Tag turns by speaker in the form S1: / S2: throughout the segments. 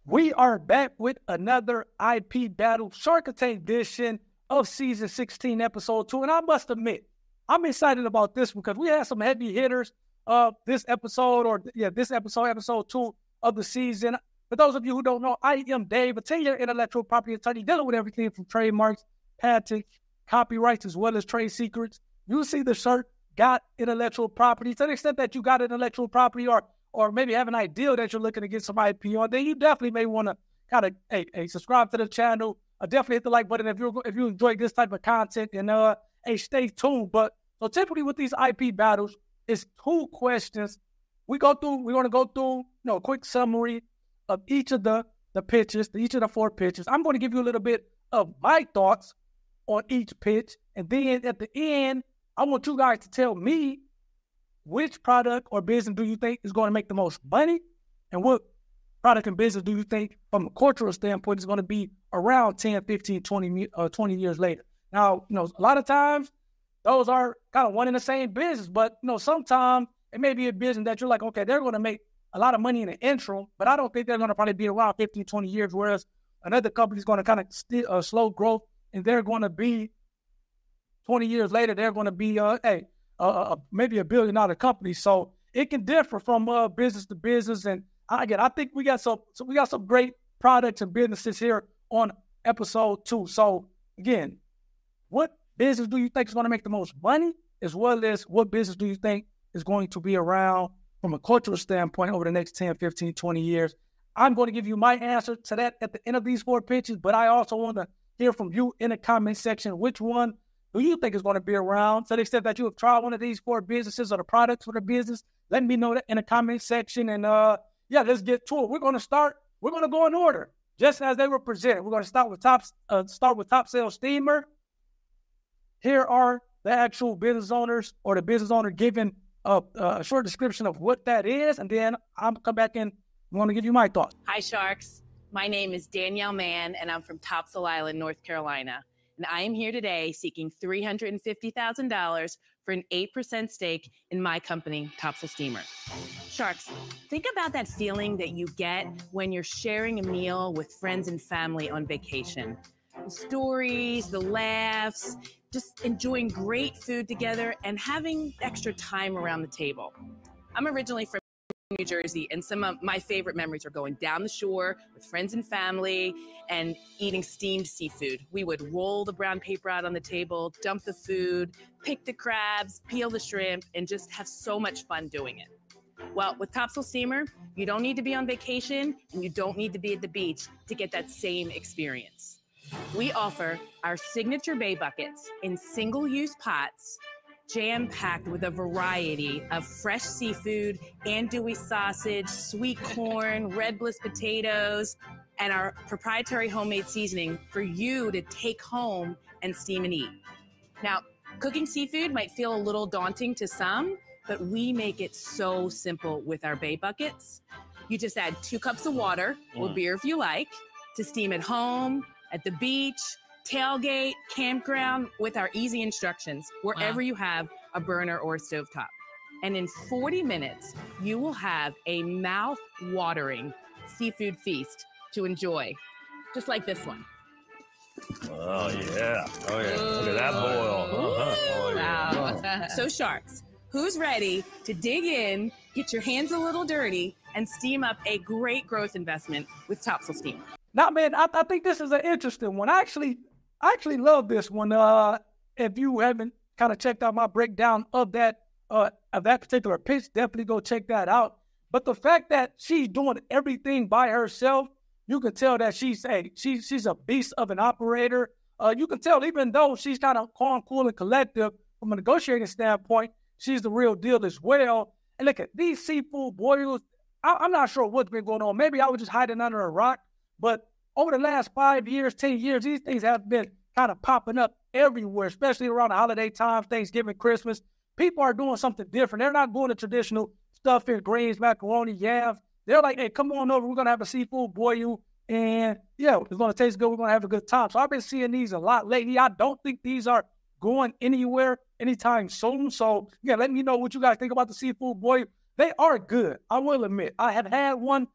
S1: We are back with another IP Battle Shark Tank edition of Season 16, Episode 2. And I must admit, I'm excited about this because we had some heavy hitters this episode, Episode 2 of the season. For those of you who don't know, I am Dave, a 10-year intellectual property attorney dealing with everything from trademarks, patents, copyrights, as well as trade secrets. You see the shirt, got intellectual property. To the extent that you got intellectual property or maybe have an idea that you're looking to get some IP on, then you definitely may want to kind of subscribe to the channel. Definitely hit the like button if you enjoy this type of content, and stay tuned. But so typically with these IP battles, it's 2 questions. We're going to go through a quick summary of each of the pitches, each of the 4 pitches. I'm going to give you a little bit of my thoughts on each pitch, and then at the end, I want you guys to tell me which product or business do you think is going to make the most money, and what product and business do you think, from a cultural standpoint, is going to be around 10, 15, 20 years later. Now, a lot of times, those are kind of one and the same business, but, sometimes it may be a business that you're like, okay, they're going to make a lot of money in the interim, but I don't think they're going to probably be around 15, 20 years, whereas another company is going to kind of slow growth, and they're going to be 20 years later, they're going to be maybe $1 billion company. So it can differ from business to business. And I think we got some great products and businesses here on episode 2. So again, what business do you think is going to make the most money, as well as what business do you think is going to be around from a cultural standpoint over the next 10, 15, 20 years? I'm going to give you my answer to that at the end of these 4 pitches, but I also want to hear from you in the comment section. Which one do you think is going to be around? To the extent that you have tried one of these 4 businesses or the products for the business, let me know that in the comment section. And let's get to it. We're going to go in order, just as they were presented. We're going to start with Top Sales Steamer. Here are the actual business owners, or the business owner giving a short description of what that is, and then I'll come back and I'm going to give you my thoughts.
S2: Hi, Sharks. My name is Danielle Mann, and I'm from Topsail Island, North Carolina. And I am here today seeking $350,000 for an 8% stake in my company, Topsail Steamer. Sharks, think about that feeling that you get when you're sharing a meal with friends and family on vacation. The stories, the laughs, just enjoying great food together and having extra time around the table. I'm originally from New Jersey, and some of my favorite memories are going down the shore with friends and family and eating steamed seafood. We would roll the brown paper out on the table, dump the food, pick the crabs, peel the shrimp, and just have so much fun doing it. Well, with Topsail Steamer, you don't need to be on vacation and you don't need to be at the beach to get that same experience. We offer our signature bay buckets in single-use pots, jam-packed with a variety of fresh seafood, andouille sausage, sweet corn, red bliss potatoes, and our proprietary homemade seasoning for you to take home and steam and eat. Now, cooking seafood might feel a little daunting to some, but we make it so simple with our bay buckets. You just add 2 cups of water, or beer if you like, to steam at home, at the beach, tailgate, campground, with our easy instructions, wherever you have a burner or a stovetop. And in 40 minutes, you will have a mouth-watering seafood feast to enjoy, just like this one.
S3: Oh, yeah. Oh, yeah. Look at that boil. Oh, yeah.
S2: Wow. So, Sharks, who's ready to dig in, get your hands a little dirty, and steam up a great growth investment with Topsail Steamer?
S1: Now, man, I think this is an interesting one. I actually love this one. If you haven't kind of checked out my breakdown of that particular pitch, definitely go check that out. But the fact that she's doing everything by herself, you can tell that she's a beast of an operator. You can tell, even though she's kind of calm, cool, and collective from a negotiating standpoint, she's the real deal as well. And look at these seafood boils. I'm not sure what's been going on. Maybe I was just hiding under a rock. But over the last 5 years, 10 years, these things have been kind of popping up everywhere, especially around the holiday times, Thanksgiving, Christmas. People are doing something different. They're not doing the traditional stuffing, greens, macaroni, yams. They're like, hey, come on over. We're going to have a seafood boil. And, yeah, it's going to taste good. We're going to have a good time. So I've been seeing these a lot lately. I don't think these are going anywhere anytime soon. So, yeah, let me know what you guys think about the seafood boil. They are good. I will admit. I have had one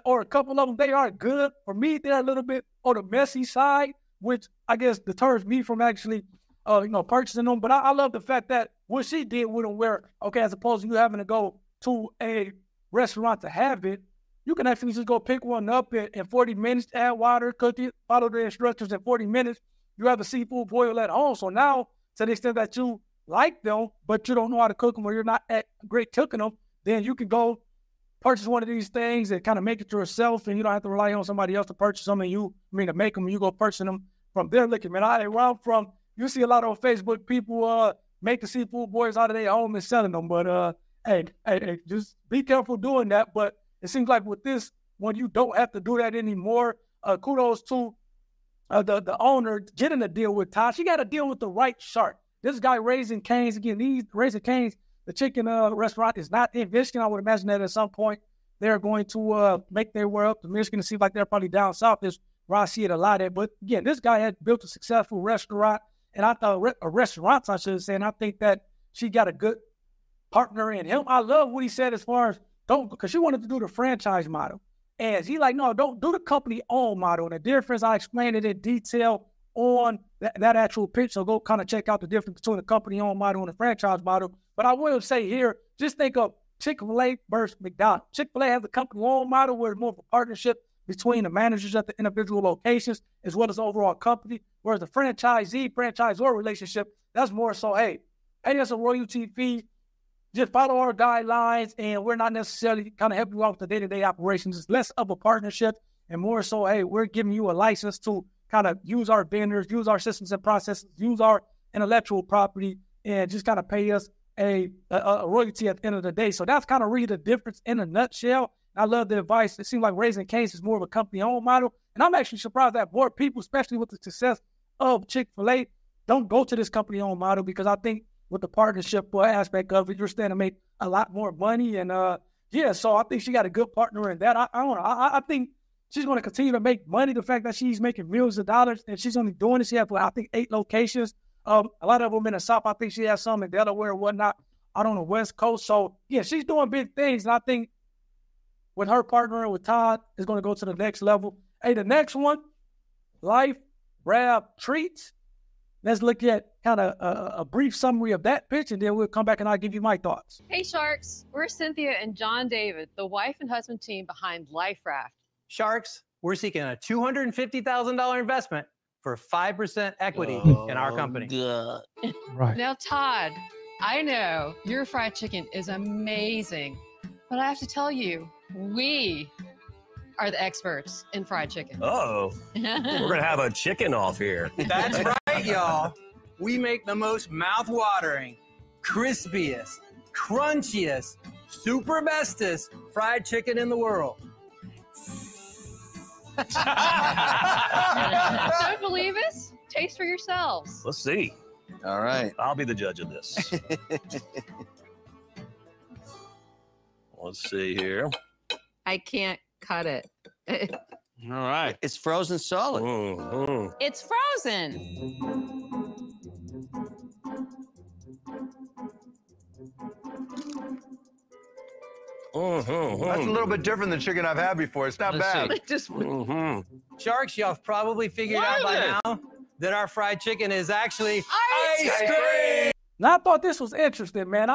S1: or a couple of them, they are good. For me, they're a little bit on the messy side, which I guess deters me from actually, purchasing them. But I love the fact that what she did with them, where, okay, as opposed to you having to go to a restaurant to have it, you can actually just go pick one up in 40 minutes, add water, cook it, follow the instructions in 40 minutes. You have a seafood boil at home. So now, to the extent that you like them, but you don't know how to cook them or you're not great cooking them, then you can go purchase one of these things and kind of make it yourself, and you don't have to rely on somebody else to purchase them to make them, and you go purchase them from there. Looking, man, where I'm from, you see a lot on Facebook, people make the seafood boils out of their home and selling them. But, hey, just be careful doing that. But it seems like with this one, you don't have to do that anymore. Kudos to the owner getting a deal with Todd. She got to deal with the right shark. This guy, Raising Cane's, again, Raising Cane's, the chicken restaurant is not in Michigan. I would imagine that at some point they're going to make their way up to Michigan. It seems like they're probably down south is where I see it a lot at. But again, this guy had built a successful restaurant, and I thought restaurants, I should say, and I think that she got a good partner in him. I love what he said as far as because she wanted to do the franchise model. And he's like, no, don't do the company-owned model. And the difference, I explained it in detail on that actual pitch. So go kind of check out the difference between the company-owned model and the franchise model. But I will say here, just think of Chick-fil-A versus McDonald's. Chick-fil-A has the company-owned model where it's more of a partnership between the managers at the individual locations as well as the overall company, whereas the franchisor relationship, that's more so, hey, pay us a royalty fee, just follow our guidelines, and we're not necessarily kind of helping you out with the day-to-day operations. It's less of a partnership and more so, hey, we're giving you a license to kind of use our vendors, use our systems and processes, use our intellectual property, and just kind of pay us a royalty at the end of the day. So that's kind of really the difference in a nutshell. I love the advice. It seems like Raising Cane's is more of a company-owned model. And I'm actually surprised that more people, especially with the success of Chick-fil-A, don't go to this company-owned model, because I think with the partnership aspect of it, you're standing to make a lot more money. And, so I think she got a good partner in that. I think she's going to continue to make money. The fact that she's making millions of dollars and she's only doing this, she has, I think, 8 locations. A lot of them in the South. I think she has some in Delaware and whatnot out on the West Coast. So, yeah, she's doing big things. And I think with her partnering with Todd, is going to go to the next level. Hey, the next one, Life Rab Treats. Let's look at kind of a brief summary of that pitch, and then we'll come back and I'll give you my thoughts.
S4: Hey, Sharks. We're Cynthia and John David, the wife and husband team behind Life Raft.
S5: Sharks, we're seeking a $250,000 investment for 5% equity in our company.
S1: Right.
S4: Now, Todd, I know your fried chicken is amazing, but I have to tell you, we are the experts in fried chicken.
S3: Oh, we're going to have a chicken off here.
S5: That's right, y'all. We make the most mouth-watering, crispiest, crunchiest, super bestest fried chicken in the world.
S4: Don't believe us? Taste for yourselves.
S3: Let's see.
S6: All right.
S3: I'll be the judge of this. Let's see here.
S7: I can't cut it.
S6: All right. It's frozen solid.
S3: Mm-hmm.
S7: It's frozen.
S3: Mm-hmm.
S8: That's a little bit different than chicken I've had before. It's not
S6: Let's
S8: bad.
S6: see.
S7: Just
S3: Mm-hmm.
S5: Sharks, y'all have probably figured out by now that our fried chicken is actually ice cream.
S1: Now, I thought this was interesting, man.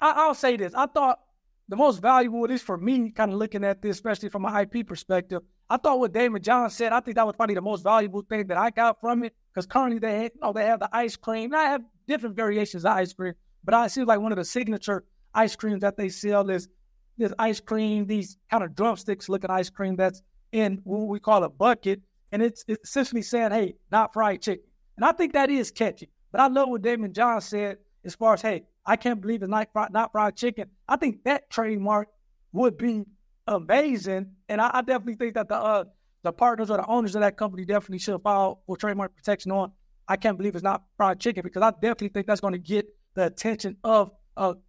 S1: I'll say this. I thought the most valuable, at least for me, kind of looking at this, especially from an IP perspective, I thought what Damon John said, I think that was probably the most valuable thing that I got from it, because currently they have the ice cream. I have different variations of ice cream, but I see like one of the signature ice creams that they sell is this ice cream, these kind of drumsticks looking ice cream that's in what we call a bucket, and it's essentially saying, hey, not fried chicken. And I think that is catchy. But I love what Damon John said as far as, hey, I can't believe it's not fried chicken. I think that trademark would be amazing. And I definitely think that the partners or the owners of that company definitely should file for trademark protection on I can't believe it's not fried chicken, because I definitely think that's going to get the attention of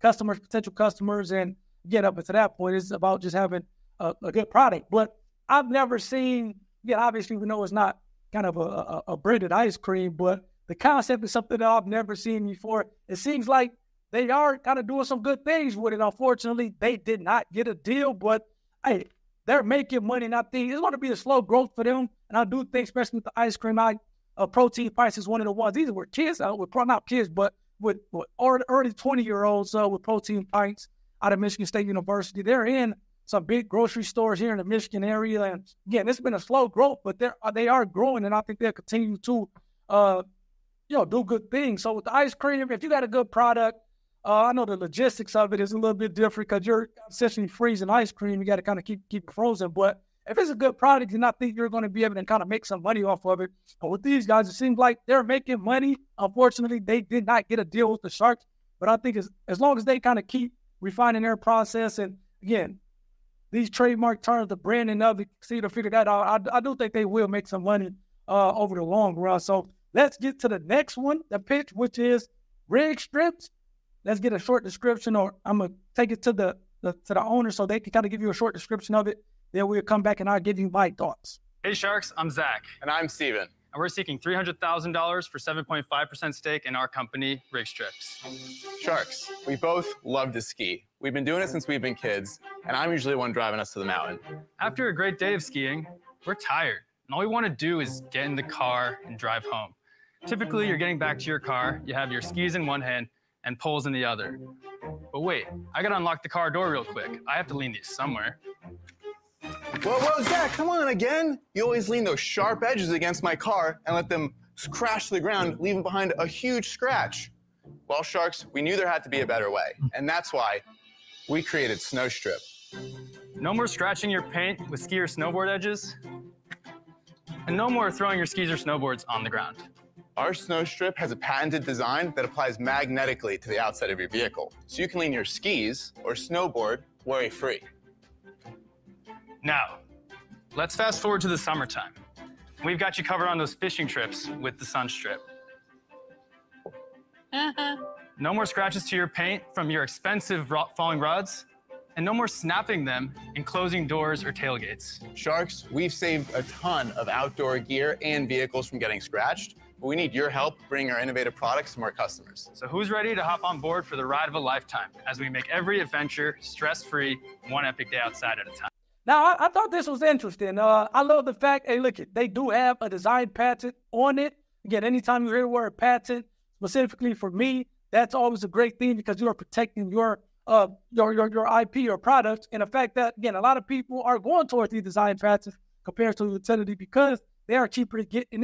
S1: customers, potential customers, and get up into that point. It's about just having a good product. But I've never seen, obviously we know it's not kind of a branded ice cream, but the concept is something that I've never seen before. It seems like they are kind of doing some good things with it. Unfortunately, they did not get a deal, but hey, they're making money, and I think it's going to be a slow growth for them. And I do think, especially with the ice cream, Protein Bites is one of the ones. These were kids, not kids, but with early 20-year-olds with Protein Bites out of Michigan State University. They're in some big grocery stores here in the Michigan area. And again, it's been a slow growth, but they are growing, and I think they'll continue to do good things. So with the ice cream, if you got a good product, I know the logistics of it is a little bit different because you're essentially freezing ice cream. You got to kind of keep it frozen. But if it's a good product, then I think you're going to be able to kind of make some money off of it. But with these guys, it seems like they're making money. Unfortunately, they did not get a deal with the Sharks. But I think as long as they kind of keep refining their process, and again, these trademark terms, the branding of it, see to figure that out, I do think they will make some money over the long run. So let's get to the next one, the pitch, which is rig strips. Let's get a short description, or I'm going to take it to the owner so they can kind of give you a short description of it. Then we'll come back and I'll give you my thoughts.
S9: Hey, Sharks, I'm Zach.
S8: And I'm Steven.
S9: And we're seeking $300,000 for 7.5% stake in our company, Rig Strips.
S8: Sharks, we both love to ski. We've been doing it since we've been kids, and I'm usually the one driving us to the mountain.
S9: After a great day of skiing, we're tired, and all we want to do is get in the car and drive home. Typically, you're getting back to your car, you have your skis in one hand and poles in the other. But wait, I gotta unlock the car door real quick. I have to lean these somewhere.
S8: Whoa, Zach, come on again. You always lean those sharp edges against my car and let them crash to the ground, leaving behind a huge scratch. Well, Sharks, we knew there had to be a better way, and that's why we created Snow Strip.
S9: No more scratching your paint with ski or snowboard edges, and no more throwing your skis or snowboards on the ground.
S8: Our Snow Strip has a patented design that applies magnetically to the outside of your vehicle, so you can lean your skis or snowboard worry-free.
S9: Now, let's fast forward to the summertime. We've got you covered on those fishing trips with the Sun Strip. No more scratches to your paint from your expensive falling rods, and no more snapping them in closing doors or tailgates.
S8: Sharks, we've saved a ton of outdoor gear and vehicles from getting scratched, but we need your help bringing our innovative products to more customers.
S9: So who's ready to hop on board for the ride of a lifetime as we make every adventure stress-free, one epic day outside at a time?
S1: Now, I thought this was interesting. I love the fact, hey, look, they do have a design patent on it. Again, anytime you hear the word patent, specifically for me, that's always a great thing because you are protecting your IP, your product. And the fact that, again, a lot of people are going towards these design patents compared to utility because they are cheaper to get, and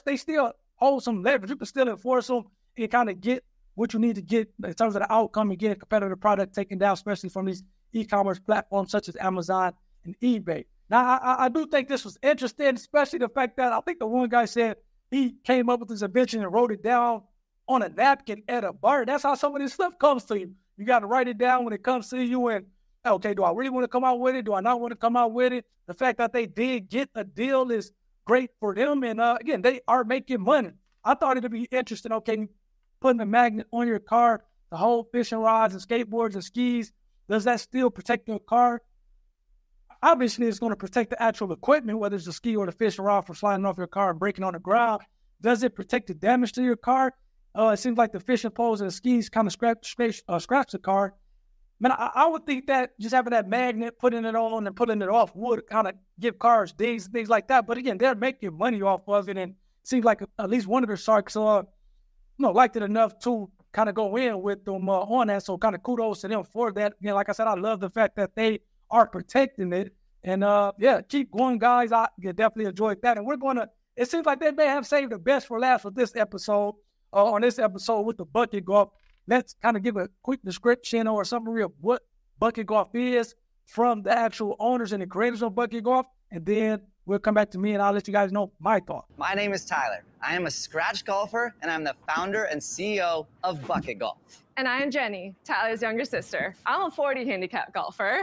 S1: they still hold some leverage. You can still enforce them and kind of get what you need to get in terms of the outcome and get a competitive product taken down, especially from these e-commerce platforms such as Amazon and eBay. Now, I do think this was interesting, especially the fact that I think the one guy said he came up with this invention and wrote it down on a napkin at a bar. That's how some of this stuff comes to you. You got to write it down when it comes to you and, okay, do I really want to come out with it? Do I not want to come out with it? The fact that they did get a deal is great for them. And again, they are making money. I thought it'd be interesting, okay, putting a magnet on your car, the whole fishing rods and skateboards and skis. Does that still protect your car? Obviously, it's going to protect the actual equipment, whether it's the ski or the fishing rod, from sliding off your car and breaking on the ground. Does it protect the damage to your car? It seems like the fishing poles and the skis kind of scratch the car. Man, I would think that just having that magnet, putting it on and putting it off would kind of give cars things like that. But again, they're making money off of it, and it seems like at least one of the Sharks liked it enough to kind of go in with them on that. So kind of kudos to them for that. Again, like I said, I love the fact that they are protecting it. And keep going, guys. I definitely enjoyed that. And it seems like they may have saved the best for last with this episode, on this episode with the bucket golf. Let's kind of give a quick description or summary of what bucket golf is from the actual owners and the creators of bucket golf. And then we'll come back to me and I'll let you guys know my thought.
S10: My name is Tyler. I am a scratch golfer and I'm the founder and CEO of Bucket Golf.
S11: And I am Jenny, Tyler's younger sister. I'm a 40 handicap golfer.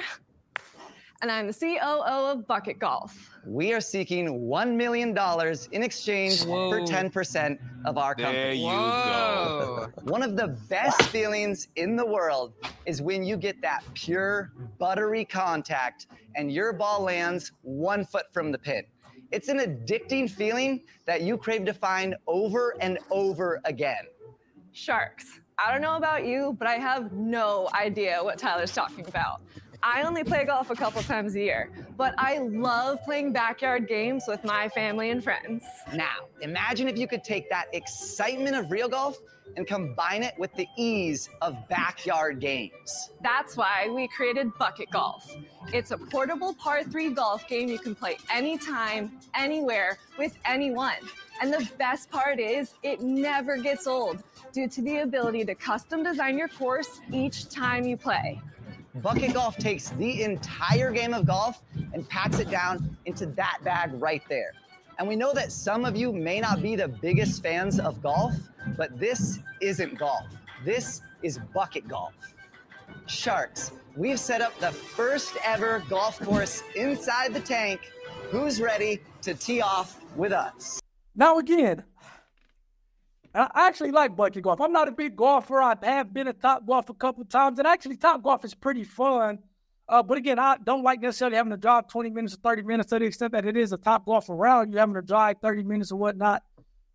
S11: And I'm the COO of Bucket Golf.
S10: We are seeking $1 million in exchange for 10% of our company.
S6: There you go.
S10: One of the best feelings in the world is when you get that pure, buttery contact and your ball lands 1 foot from the pin. It's an addicting feeling that you crave to find over and over again.
S11: Sharks, I don't know about you, but I have no idea what Tyler's talking about. I only play golf a couple times a year, but I love playing backyard games with my family and friends.
S10: Now, imagine if you could take that excitement of real golf and combine it with the ease of backyard games.
S11: That's why we created Bucket Golf. It's a portable par 3 golf game you can play anytime, anywhere, with anyone. And the best part is it never gets old due to the ability to custom design your course each time you play.
S10: Bucket Golf takes the entire game of golf and packs it down into that bag right there. And we know that some of you may not be the biggest fans of golf, but this isn't golf. This is Bucket Golf. Sharks, we've set up the first ever golf course inside the tank. Who's ready to tee off with us?
S1: Now again, I actually like Bucket Golf. I'm not a big golfer. I have been at Top Golf a couple of times, and actually Top Golf is pretty fun. But again, I don't like necessarily having to drive 20 minutes or 30 minutes to the extent that it is a Top Golf round. You're having to drive 30 minutes or whatnot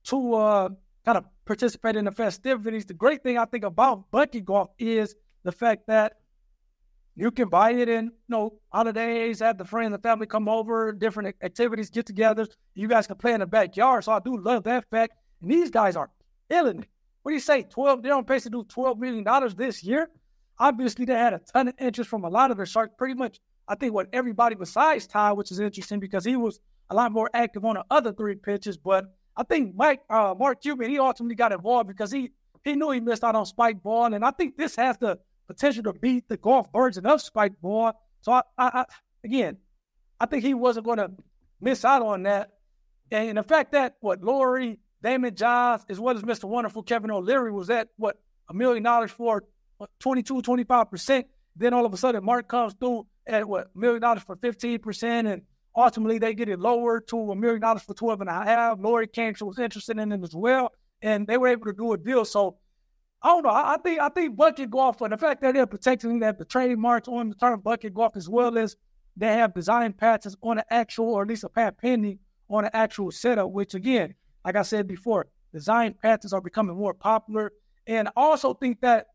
S1: to kind of participate in the festivities. The great thing I think about Bucket Golf is the fact that you can buy it in, holidays, have the friends and family come over, different activities, get-togethers. You guys can play in the backyard. So I do love that fact. And these guys are killing it. What do you say? They're on pace to do $12 million this year. Obviously, they had a ton of interest from a lot of their sharks. Pretty much, I think, everybody besides Ty, which is interesting because he was a lot more active on the other 3 pitches. But I think Mark Cuban, he ultimately got involved because he knew he missed out on spike ball. And I think this has the potential to beat the golf version of spike ball. So, I think he wasn't going to miss out on that. And the fact that, Lowry, Damon Johns, as well as Mr. Wonderful Kevin O'Leary was at, $1 million for 25%. Then all of a sudden, Mark comes through at, $1 million for 15%. And ultimately, they get it lowered to $1 million for 12.5%. Lowry came, was interested in it as well. And they were able to do a deal. So, I don't know. I think Bucket Golf, and the fact that they're protecting that the trademarks on the term Bucket Golf, as well as they have design patches on the actual, or at least a pat pending on the actual setup, which again, like I said before, design patches are becoming more popular. And I also think that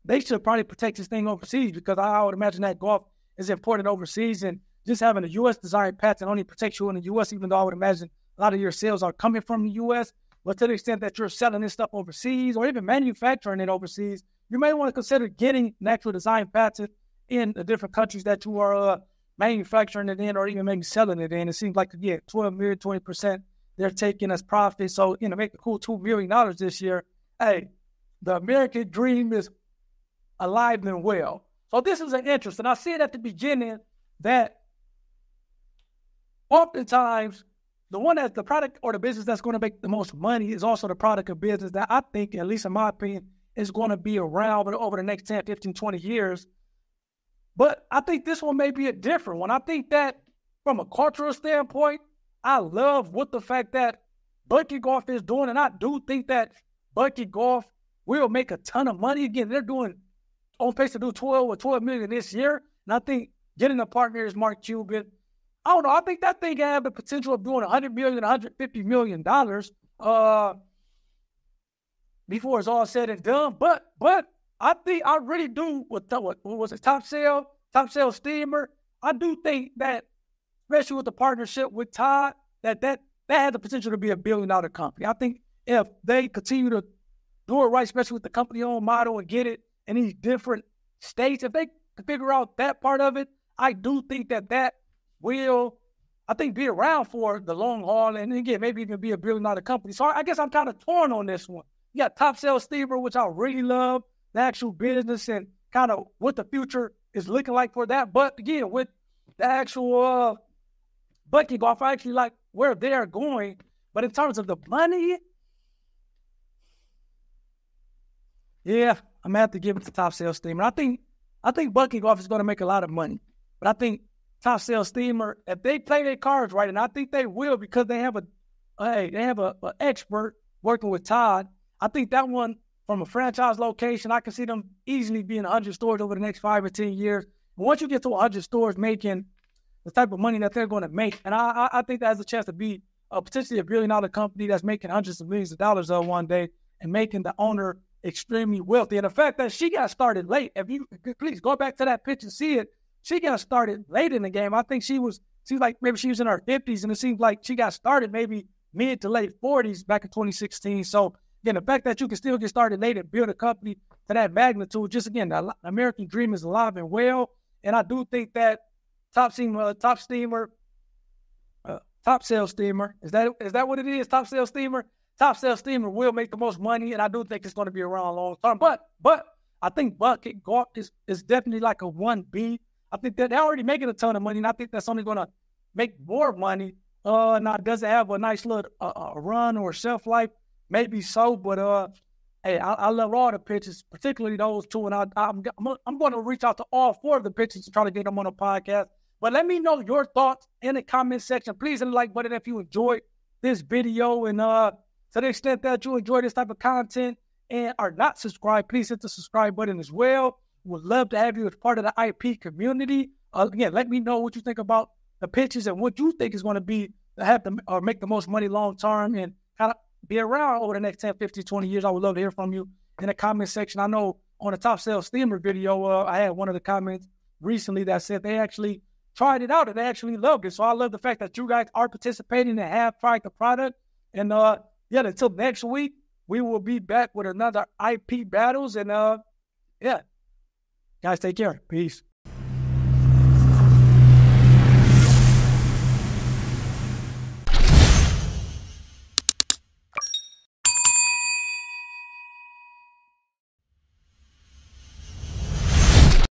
S1: they should probably protect this thing overseas because I would imagine that golf is imported overseas. And just having a U.S. design patch only protects you in the U.S., even though I would imagine a lot of your sales are coming from the U.S. But to the extent that you're selling this stuff overseas or even manufacturing it overseas, you may want to consider getting an actual design patent in the different countries that you are manufacturing it in or even maybe selling it in. It seems like, again, 12 million, 20%. They're taking as profit. So, make a cool $2 million this year. Hey, the American dream is alive and well. So this is an interest. And I said at the beginning that oftentimes the product or the business that's going to make the most money is also the product or business that I think, at least in my opinion, is going to be around over the next 10, 15, 20 years. But I think this one may be a different one. I think that from a cultural standpoint, I love what the fact that Bucket Golf is doing, and I do think that Bucket Golf will make a ton of money. Again, they're on pace to do 12 million this year, and I think getting a partner is Mark Cuban. I don't know. I think that thing can have the potential of doing $100 million, $150 million before it's all said and done. But I think I really do. What was it? Top Sail Steamer. I do think that, especially with the partnership with Todd, that had the potential to be $1 billion company. I think if they continue to do it right, especially with the company-owned model and get it in these different states, if they can figure out that part of it, I do think that will, I think, be around for the long haul and again, maybe even be $1 billion company. So I guess I'm kind of torn on this one. You got Top Sail Steamer, which I really love, the actual business and kind of what the future is looking like for that. But again, with the actual Bucket Golf, I actually like where they're going. But in terms of the money, yeah, I'm going to have to give it to Top Sail Steamer. I think Bucket Golf is going to make a lot of money. But I think Top Sail Steamer, if they play their cards right, and I think they will because they have an expert working with Todd, I think that one, from a franchise location, I can see them easily being 100 stores over the next 5 or 10 years. And once you get to 100 stores making the type of money that they're going to make, and I think that has a chance to be potentially $1 billion company that's making hundreds of millions of dollars one day and making the owner extremely wealthy. And the fact that she got started late, if you please go back to that pitch and see it, she got started late in the game. I think she was like maybe she was in her 50s, and it seems like she got started maybe mid to late 40s back in 2016. So, again, the fact that you can still get started late and build a company to that magnitude, just again, the American dream is alive and well. And I do think that Top Sales Steamer, is that what it is? Top Sales Steamer? Top Sales Steamer will make the most money, and I do think it's going to be around long term. But I think Bucket Golf is definitely like a 1B. I think that they're already making a ton of money, and I think that's only going to make more money. Now, does it have a nice little run or shelf life? Maybe so, but hey, I love all the pitches, particularly those two, and I'm going to reach out to all 4 of the pitches to try to get them on a podcast. But let me know your thoughts in the comment section. Please hit the like button if you enjoyed this video, and to the extent that you enjoy this type of content and are not subscribed, please hit the subscribe button as well. Would love to have you as part of the IP community. Again, let me know what you think about the pitches and what you think is going to be or make the most money long term and kind of be around over the next 10, 15, 20 years. I would love to hear from you in the comment section. I know on the Top Sales Steamer video, I had one of the comments recently that said they actually tried it out and they actually loved it. So I love the fact that you guys are participating and have tried the product. And until next week, we will be back with another IP battles. And guys, take care. Peace.